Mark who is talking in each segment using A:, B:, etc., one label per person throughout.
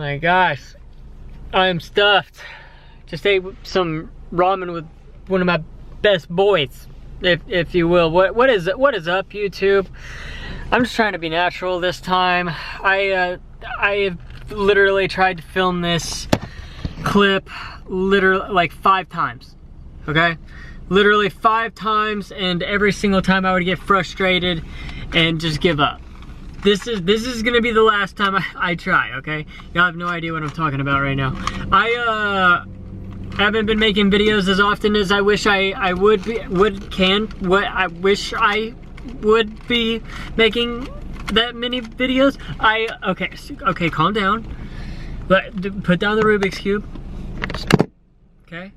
A: my gosh, I am stuffed. Just ate some ramen with one of my best boys, if you will. What is up, YouTube? I'm just trying to be natural this time. I have literally tried to film this clip literally like 5 times. Okay, literally 5 times, and every single time I would get frustrated and just give up. This is gonna be the last time I try, okay? Y'all have no idea what I'm talking about right now. I haven't been making videos as often as I wish I wish I would be making that many videos. Okay, calm down. Put down the Rubik's Cube. Okay.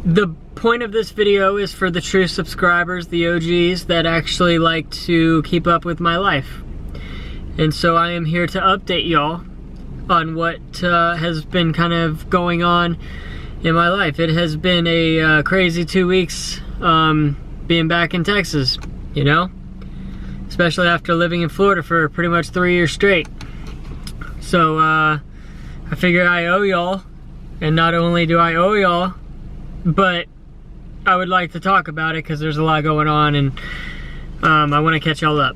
A: The point of this video is for the true subscribers, the OGs that actually like to keep up with my life. And so I am here to update y'all on what has been kind of going on in my life. It has been a crazy 2 weeks being back in Texas, you know? Especially after living in Florida for pretty much 3 years straight. So I figure I owe y'all, and not only do I owe y'all, but I would like to talk about it because there's a lot going on, and I want to catch y'all up.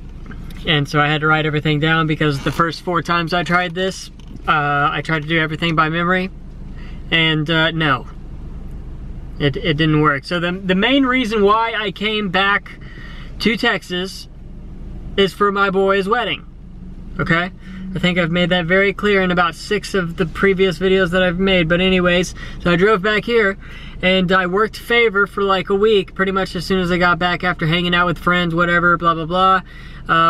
A: And so I had to write everything down because the first 4 times I tried this, I tried to do everything by memory, and no, it didn't work. So the main reason why I came back to Texas is for my boy's wedding, okay? I think I've made that very clear in about 6 of the previous videos that I've made. But anyways, so I drove back here and I worked favor for like a week, pretty much as soon as I got back after hanging out with friends, whatever, blah, blah, blah.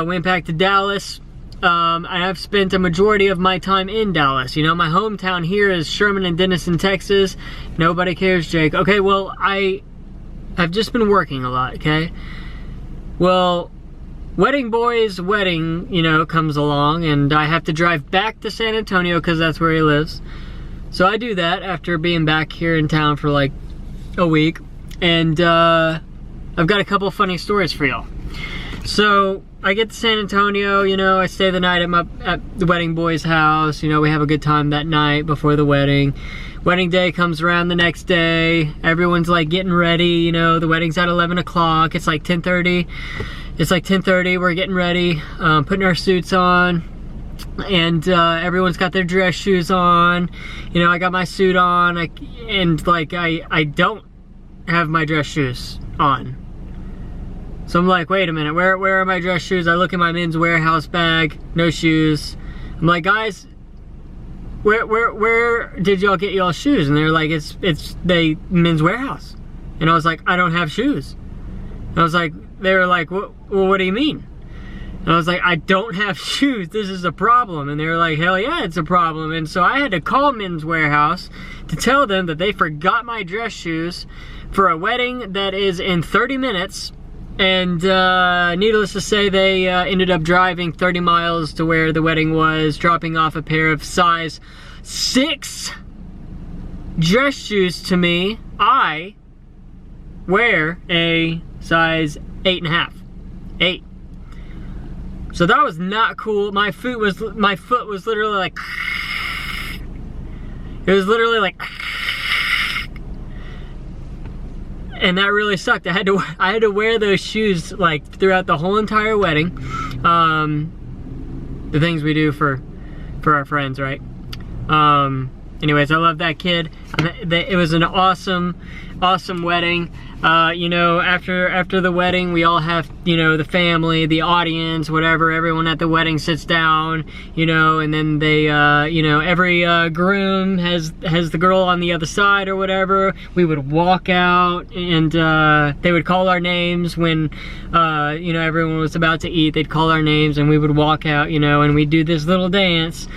A: Went back to Dallas. I have spent a majority of my time in Dallas. You know, my hometown here is Sherman and Denison, Texas. Nobody cares, Jake. Okay, well, I've just been working a lot, okay? Well, Wedding Boy's wedding, you know, comes along, and I have to drive back to San Antonio because that's where he lives. So I do that after being back here in town for like a week, and I've got a couple funny stories for y'all. So I get to San Antonio, you know, I stay the night at the Wedding Boy's house. You know, we have a good time that night before the wedding. Wedding day comes around the next day. Everyone's like getting ready, you know, the wedding's at 11 o'clock. It's like 10:30. It's like 10:30, we're getting ready, putting our suits on, and everyone's got their dress shoes on. You know, I got my suit on, and like I don't have my dress shoes on. So I'm like, wait a minute, where are my dress shoes? I look in my Men's Warehouse bag, no shoes. I'm like, guys, where did y'all get y'all shoes? And they're like, it's the Men's Warehouse. And I was like, I don't have shoes. And I was like, they were like, well, what do you mean? And I was like, I don't have shoes. This is a problem. And they were like, hell yeah, it's a problem. And so I had to call Men's Warehouse to tell them that they forgot my dress shoes for a wedding that is in 30 minutes. And needless to say, they ended up driving 30 miles to where the wedding was, dropping off a pair of size 6 dress shoes to me. I wear a size 8.5. 8. So that was not cool. My foot was literally like, it was literally like, and that really sucked. I had to wear those shoes like throughout the whole entire wedding. The things we do for our friends, right? Anyways, I love that kid. It was an awesome wedding. You know, after the wedding, we all have, you know, the family, the audience, whatever, everyone at the wedding sits down, you know, and then they, you know, every groom has the girl on the other side or whatever. We would walk out, and they would call our names when, you know, everyone was about to eat. They'd call our names, and we would walk out, you know, and we'd do this little dance.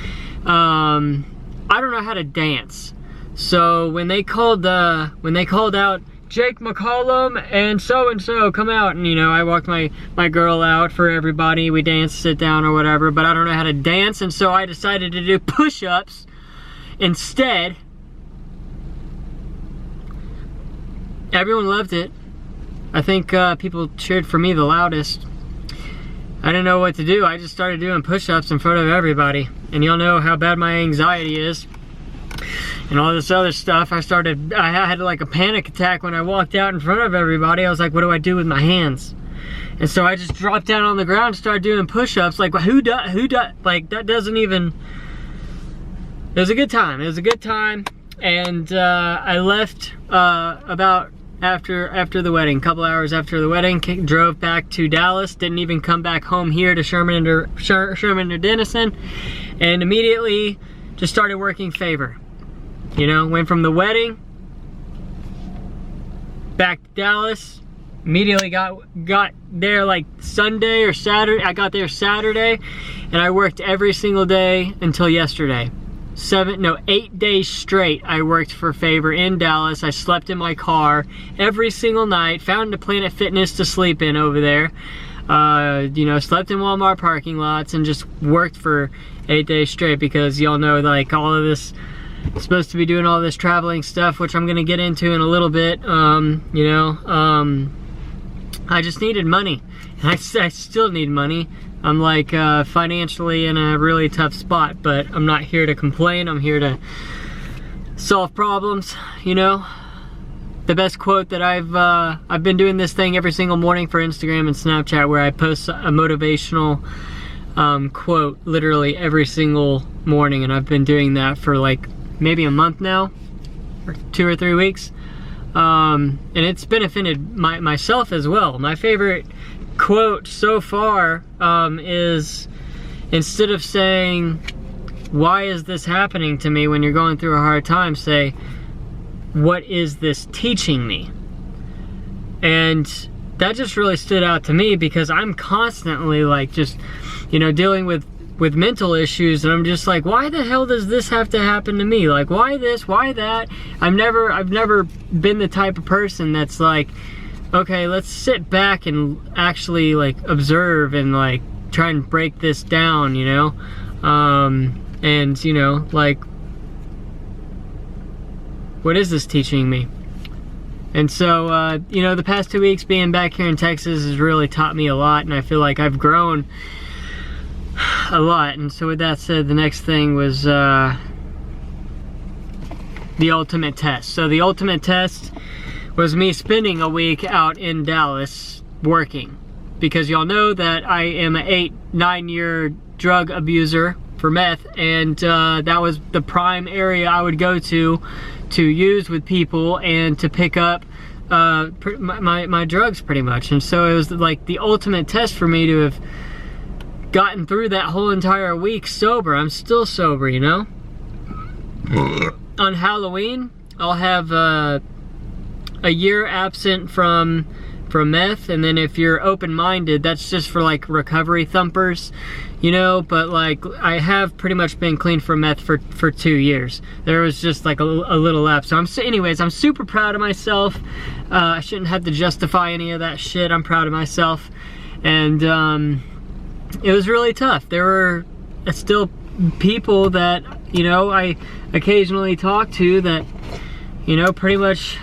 A: I don't know how to dance. So when they called out Jake McCollum and so come out, and you know, I walked my girl out for everybody. We danced, sit down or whatever, but I don't know how to dance, and so I decided to do push-ups instead. Everyone loved it. I think people cheered for me the loudest. I didn't know what to do. I just started doing push-ups in front of everybody. And y'all know how bad my anxiety is. And all this other stuff. I had like a panic attack when I walked out in front of everybody. I was like, what do I do with my hands? And so I just dropped down on the ground and started doing push-ups. Like, who does, like, that doesn't even, it was a good time. It was a good time. And I left about after the wedding, a couple hours after the wedding, drove back to Dallas, didn't even come back home here to Sherman or Denison, and immediately just started working favor. You know, went from the wedding back to Dallas, immediately got there like Sunday or Saturday. I got there Saturday, and I worked every single day until yesterday. 8 days straight I worked for favor in Dallas. I slept in my car every single night, found a Planet Fitness to sleep in over there, you know, slept in Walmart parking lots, and just worked for 8 days straight, because y'all know, like, all of this, supposed to be doing all this traveling stuff, which I'm gonna get into in a little bit. You know, I just needed money, and I still need money. I'm like financially in a really tough spot, but I'm not here to complain. I'm here to solve problems, you know. The best quote that I've been doing this thing every single morning for Instagram and Snapchat, where I post a motivational quote literally every single morning, and I've been doing that for like maybe a month now, or 2 or 3 weeks, and it's benefited myself as well. My favorite quote so far is, instead of saying, why is this happening to me, when you're going through a hard time, say, what is this teaching me? And that just really stood out to me, because I'm constantly like, just, you know, dealing with mental issues, and I'm just like, why the hell does this have to happen to me? Like, why this, why that? I've never been the type of person that's like, okay, let's sit back and actually like observe and like try and break this down, you know? And you know, like, what is this teaching me? And so, you know, the past 2 weeks being back here in Texas has really taught me a lot, and I feel like I've grown a lot. And so with that said, the next thing was the ultimate test. So the ultimate test was me spending a week out in Dallas working, because y'all know that I am an 8-9 year drug abuser for meth, and that was the prime area I would go to use with people and to pick up my drugs, pretty much. And so it was like the ultimate test for me to have gotten through that whole entire week sober. I'm still sober, you know. On Halloween, I'll have a year absent from meth, and then if you're open-minded, that's just for like recovery thumpers, you know. But like, I have pretty much been clean from meth for 2 years. There was just like a little lapse. So anyways, I'm super proud of myself. I shouldn't have to justify any of that shit. I'm proud of myself. And it was really tough. There were still people that, you know, I occasionally talk to that, you know, pretty much,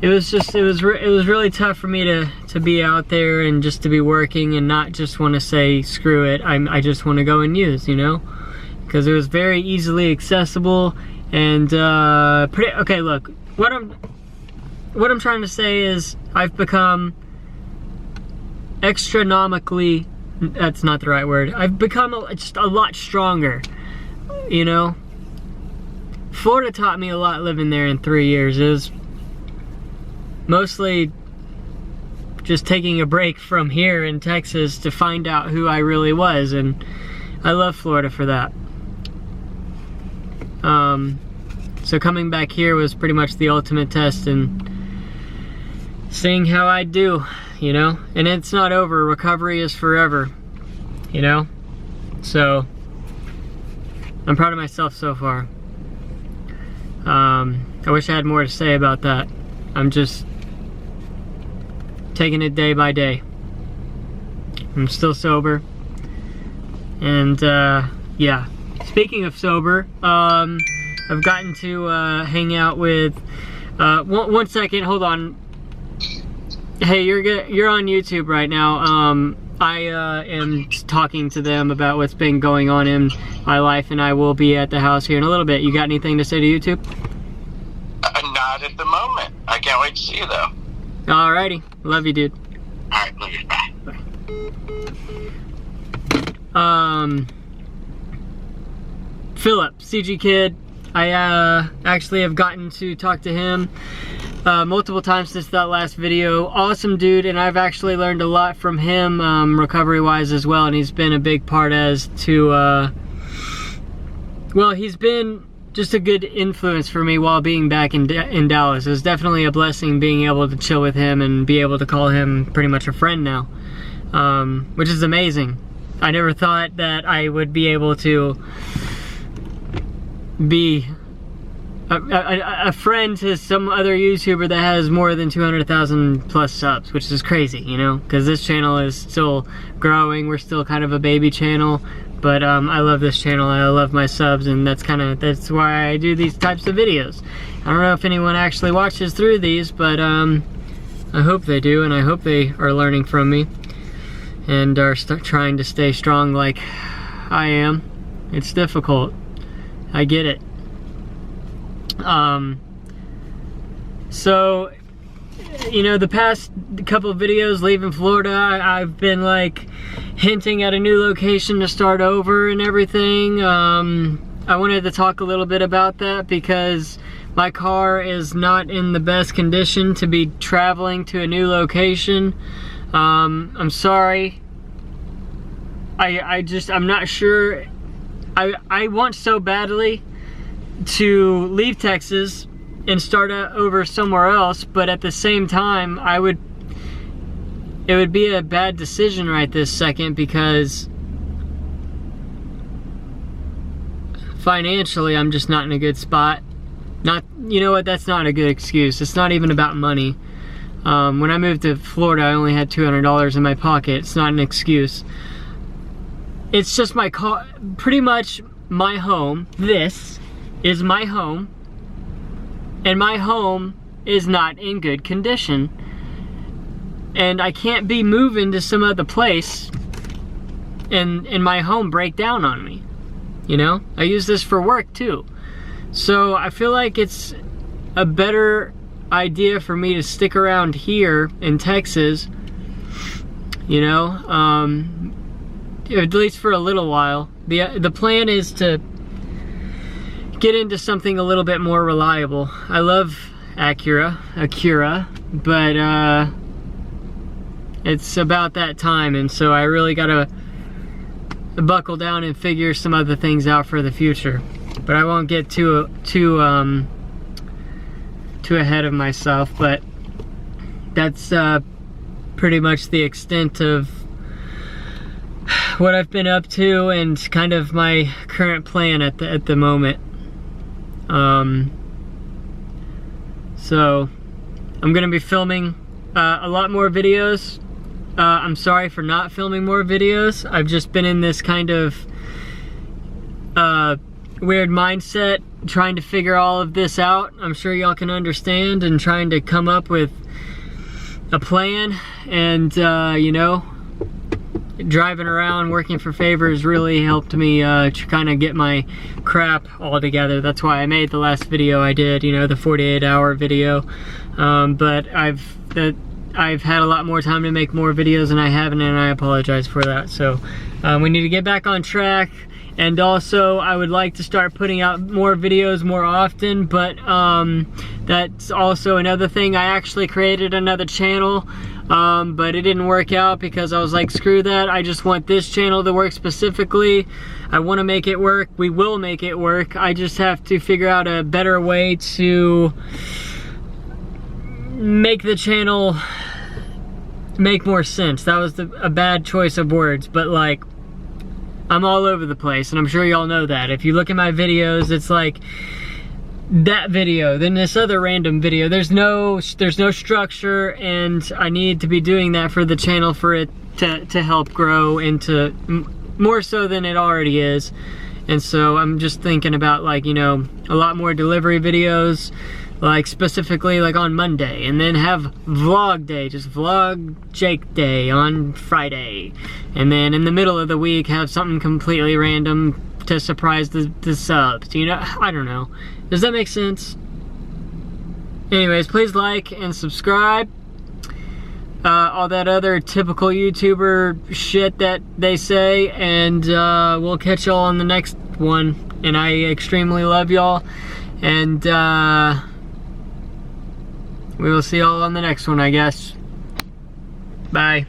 A: it was really tough for me to be out there and just to be working and not just want to say, screw it, I just want to go and use, you know, because it was very easily accessible. And okay, look, what I'm trying to say is, I've become astronomically, that's not the right word, I've become just a lot stronger, you know. Florida taught me a lot living there in 3 years. It was mostly just taking a break from here in Texas to find out who I really was, and I love Florida for that. So coming back here was pretty much the ultimate test, and seeing how I do, you know. And it's not over. Recovery is forever, you know. So I'm proud of myself so far. I wish I had more to say about that. I'm just taking it day by day. I'm still sober. And yeah, speaking of sober, I've gotten to hang out with one second, hold on. Hey, you're on YouTube right now. I am talking to them about what's been going on in my life, and I will be at the house here in a little bit. You got anything to say to YouTube?
B: Not at the moment. I can't wait to see you, though.
A: Alrighty. Love you, dude.
B: Alright, love you. Bye.
A: Bye. Philip, CG Kid. I actually have gotten to talk to him multiple times since that last video. Awesome dude, and I've actually learned a lot from him recovery-wise as well, and he's been a big part as to, well, he's been just a good influence for me while being back in Dallas. It was definitely a blessing being able to chill with him and be able to call him pretty much a friend now, which is amazing. I never thought that I would be able to be a friend to some other YouTuber that has more than 200,000 plus subs, which is crazy, you know, because this channel is still growing. We're still kind of a baby channel, but I love this channel. I love my subs, and that's why I do these types of videos. I don't know if anyone actually watches through these, but I hope they do, and I hope they are learning from me and are trying to stay strong like I am. It's difficult. I get it. So, you know, the past couple of videos leaving Florida, I've been like hinting at a new location to start over and everything. I wanted to talk a little bit about that because my car is not in the best condition to be traveling to a new location. I'm sorry. I'm not sure. I want so badly to leave Texas and start over somewhere else, but at the same time, it would be a bad decision right this second because financially I'm just not in a good spot. You know what, that's not a good excuse. It's not even about money. When I moved to Florida, I only had $200 in my pocket. It's not an excuse. It's just my car, pretty much my home. This is my home, and my home is not in good condition, and I can't be moving to some other place and my home break down on me. You know, I use this for work too, so I feel like it's a better idea for me to stick around here in Texas, you know, at least for a little while. The plan is to get into something a little bit more reliable. I love Acura, but it's about that time, and so I really gotta buckle down and figure some other things out for the future. But I won't get too ahead of myself, but that's pretty much the extent of what I've been up to and kind of my current plan at the moment. So I'm gonna be filming a lot more videos. I'm sorry for not filming more videos. I've just been in this kind of weird mindset trying to figure all of this out. I'm sure y'all can understand, and trying to come up with a plan, and you know, driving around working for favors really helped me kind of get my crap all together. That's why I made the last video I did, you know, the 48-hour video. But I've had a lot more time to make more videos, and I haven't, and I apologize for that. So we need to get back on track, and also I would like to start putting out more videos more often, but that's also another thing. I actually created another channel, but it didn't work out because I was like, screw that. I just want this channel to work specifically. I want to make it work. We will make it work. I just have to figure out a better way to make the channel make more sense. That was a bad choice of words, but like, I'm all over the place, and I'm sure y'all know that. If you look at my videos, it's like that video, then this other random video. There's no structure, and I need to be doing that for the channel for it to help grow into more so than it already is. And so I'm just thinking about, like, you know, a lot more delivery videos, like specifically like on Monday, and then have vlog day, just vlog Jake day on Friday, and then in the middle of the week have something completely random to surprise the subs, you know? I don't know. Does that make sense? Anyways, please like and subscribe. All that other typical YouTuber shit that they say, and we'll catch y'all on the next one. And I extremely love y'all, and we will see y'all on the next one, I guess. Bye.